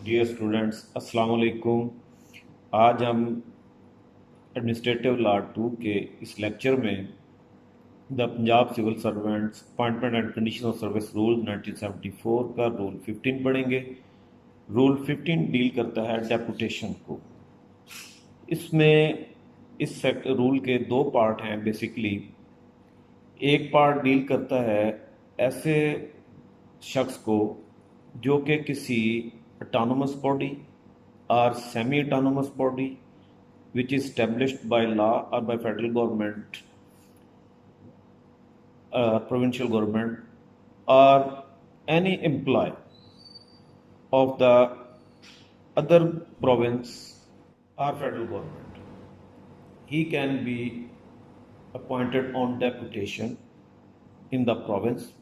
Dear students السلام علیکم۔ آج ہم ایڈمنسٹریٹو لا 2 کے اس لیکچر میں the Punjab civil servants appointment and condition of service rule 1974 کا رول 15 پڑھیں گے۔ رول 15 ڈیل کرتا ہے ڈیپوٹیشن کو۔ اس میں اس رول کے دو پارٹ ہیں بیسیکلی۔ ایک پارٹ ڈیل کرتا ہے ایسے شخص کو جو کہ کسی autonomous body or semi-autonomous body which is established by law or by federal government, provincial government, or any employee of the other province or federal government. He can be appointed on deputation in the province.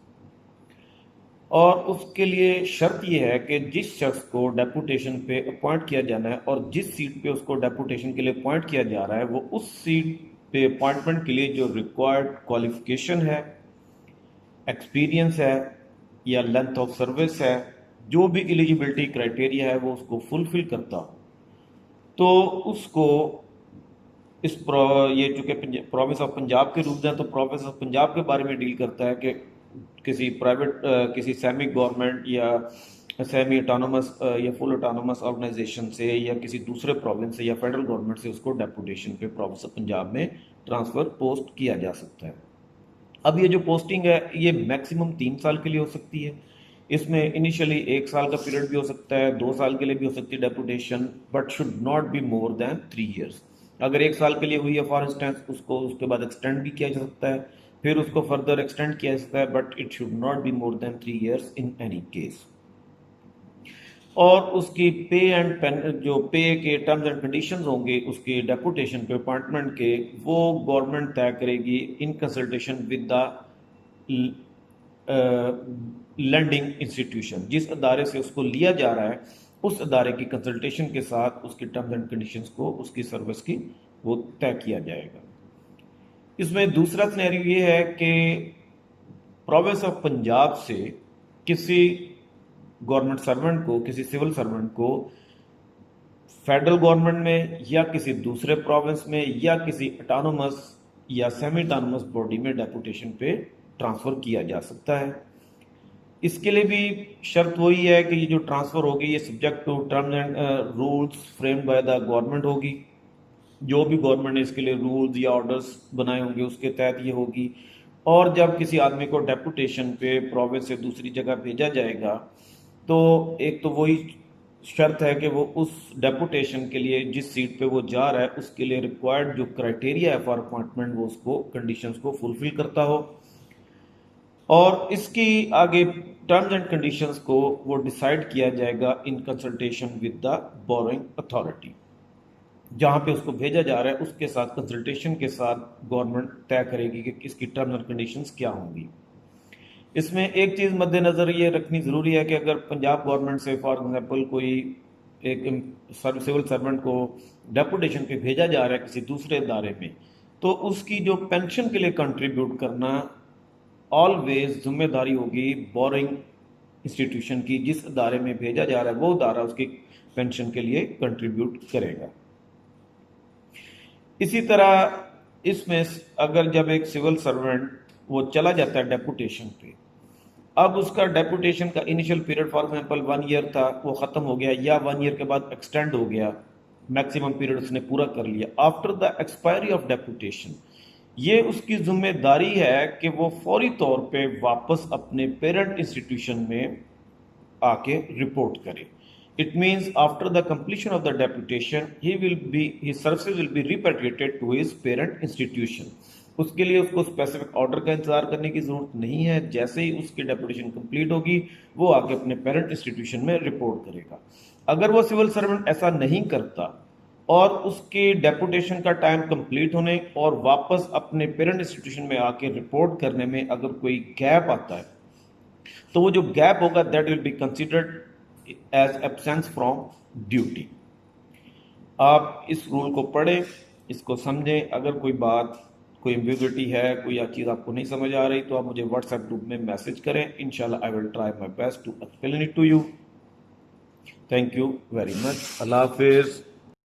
اور اس کے لیے شرط یہ ہے کہ جس شخص کو ڈیپوٹیشن پہ اپوائنٹ کیا جانا ہے اور جس سیٹ پہ اس کو ڈیپوٹیشن کے لیے اپوائنٹ کیا جا رہا ہے وہ اس سیٹ پہ اپوائنٹمنٹ کے لیے جو ریکوائرڈ کوالیفیکیشن ہے، ایکسپیرینس ہے یا لینتھ آف سروس ہے، جو بھی ایلیجیبلٹی کرائٹیریا ہے وہ اس کو فلفل کرتا ہو، تو اس کو یہ چونکہ پروونس آف پنجاب کے روپ ہیں تو پروونس آف پنجاب کے بارے میں ڈیل کرتا ہے کہ کسی پرائیویٹ کسی سیمی گورنمنٹ یا سیمی اٹانومس یا فل اٹانومس آرگنائزیشن سے یا کسی دوسرے پروونس سے یا فیڈرل گورنمنٹ سے اس کو ڈیپوٹیشن پہ پروونس آف پنجاب میں ٹرانسفر پوسٹ کیا جا سکتا ہے۔ اب یہ جو پوسٹنگ ہے یہ میکسیمم 3 سال کے لیے ہو سکتی ہے۔ اس میں انیشلی 1 سال کا پیریڈ بھی ہو سکتا ہے، 2 سال کے لیے بھی ہو سکتی ہے deputation, but should not be more than 3 years. اگر 1 سال کے لیے ہوئی ہے فار انسٹنس، اس کو اس کے بعد ایکسٹینڈ بھی کیا جا سکتا ہے، پھر اس کو فردر ایکسٹینڈ کیا جا سکتا ہے، but it should not be more than 3 years in any case. اور اس کی پے اینڈ جو پے کے ٹرمز اینڈ کنڈیشنز ہوں گے اس کے ڈیپوٹیشن پہ اپوائنٹمنٹ کے، وہ گورنمنٹ طے کرے گی in consultation with the lending institution. جس ادارے سے اس کو لیا جا رہا ہے اس ادارے کی کنسلٹیشن کے ساتھ اس کی ٹرمز اینڈ کنڈیشنز کو اس کی سروس کی وہ طے کیا جائے گا۔ اس میں دوسرا سینیریو یہ ہے کہ پروونس آف پنجاب سے کسی گورنمنٹ سرونٹ کو، کسی سول سرونٹ کو فیڈرل گورنمنٹ میں یا کسی دوسرے پروونس میں یا کسی اٹانومس یا سیمی اٹانومس باڈی میں ڈیپوٹیشن پہ ٹرانسفر کیا جا سکتا ہے۔ اس کے لیے بھی شرط وہی ہے کہ یہ جو ٹرانسفر ہوگی یہ subject to terms and rules framed by the government ہوگی۔ جو بھی گورنمنٹ نے اس کے لیے رولز یا آرڈرز بنائے ہوں گے اس کے تحت یہ ہوگی۔ اور جب کسی آدمی کو ڈیپوٹیشن پہ پروونس سے دوسری جگہ بھیجا جائے گا تو ایک تو وہی شرط ہے کہ وہ اس ڈیپوٹیشن کے لیے جس سیٹ پہ وہ جا رہا ہے اس کے لیے ریکوائرڈ جو کرائٹیریا ہے فار اپوائنٹمنٹ وہ اس کو کنڈیشنز کو فلفل کرتا ہو، اور اس کی آگے ٹرمز اینڈ کنڈیشنز کو وہ ڈیسائیڈ کیا جائے گا in consultation with the boring authority. جہاں پہ اس کو بھیجا جا رہا ہے اس کے ساتھ کنسلٹیشن کے ساتھ گورنمنٹ طے کرے گی کہ اس کی ٹرمز اینڈ کنڈیشنز کیا ہوں گی۔ اس میں ایک چیز مد نظر یہ رکھنی ضروری ہے کہ اگر پنجاب گورنمنٹ سے فار ایگزامپل کوئی ایک سول سرونٹ کو ڈیپوٹیشن پہ بھیجا جا رہا ہے کسی دوسرے ادارے میں، تو اس کی جو پینشن کے لیے کنٹریبیوٹ کرنا آلویز ذمہ داری ہوگی بورنگ انسٹیٹیوشن کی۔ جس ادارے میں بھیجا جا رہا ہے وہ ادارہ اس کی پینشن کے لیے کنٹریبیوٹ کرے گا۔ اسی طرح اس میں اگر جب ایک سول سرونٹ وہ چلا جاتا ہے ڈیپوٹیشن پہ، اب اس کا ڈیپوٹیشن کا initial period for example 1 year تھا، وہ ختم ہو گیا یا 1 ایئر کے بعد ایکسٹینڈ ہو گیا، میکسیمم پیریڈ اس نے پورا کر لیا۔ After the expiry of deputation یہ اس کی ذمہ داری ہے کہ وہ فوری طور پہ واپس اپنے پیرنٹ انسٹیٹیوشن میں آ کے رپورٹ کرے۔ It means after the completion of the deputation, his services will be repatriated to his parent institution. اس کے لیے اس کو اسپیسیفک آرڈر کا انتظار کرنے کی ضرورت نہیں ہے، جیسے ہی اس کی ڈیپوٹیشن کمپلیٹ ہوگی وہ آ کے اپنے پیرنٹ انسٹیٹیوشن میں رپورٹ کرے گا۔ اگر وہ سول سرونٹ ایسا نہیں کرتا اور اس کے ڈیپوٹیشن کا ٹائم کمپلیٹ ہونے اور واپس اپنے پیرنٹ انسٹیٹیوشن میں آ کے رپورٹ کرنے میں اگر کوئی گیپ آتا ہے تو وہ جو گیپ ہوگا that will be considered as absence from duty. آپ اس رول کو پڑھیں، اس کو سمجھیں۔ اگر کوئی بات، کوئی ایمبیگوٹی ہے، کوئی چیز آپ کو نہیں سمجھ آ رہی تو آپ مجھے واٹس ایپ گروپ میں میسج کریں، انشاءاللہ I will try my best to explain it to you. Thank you very much. اللہ حافظ.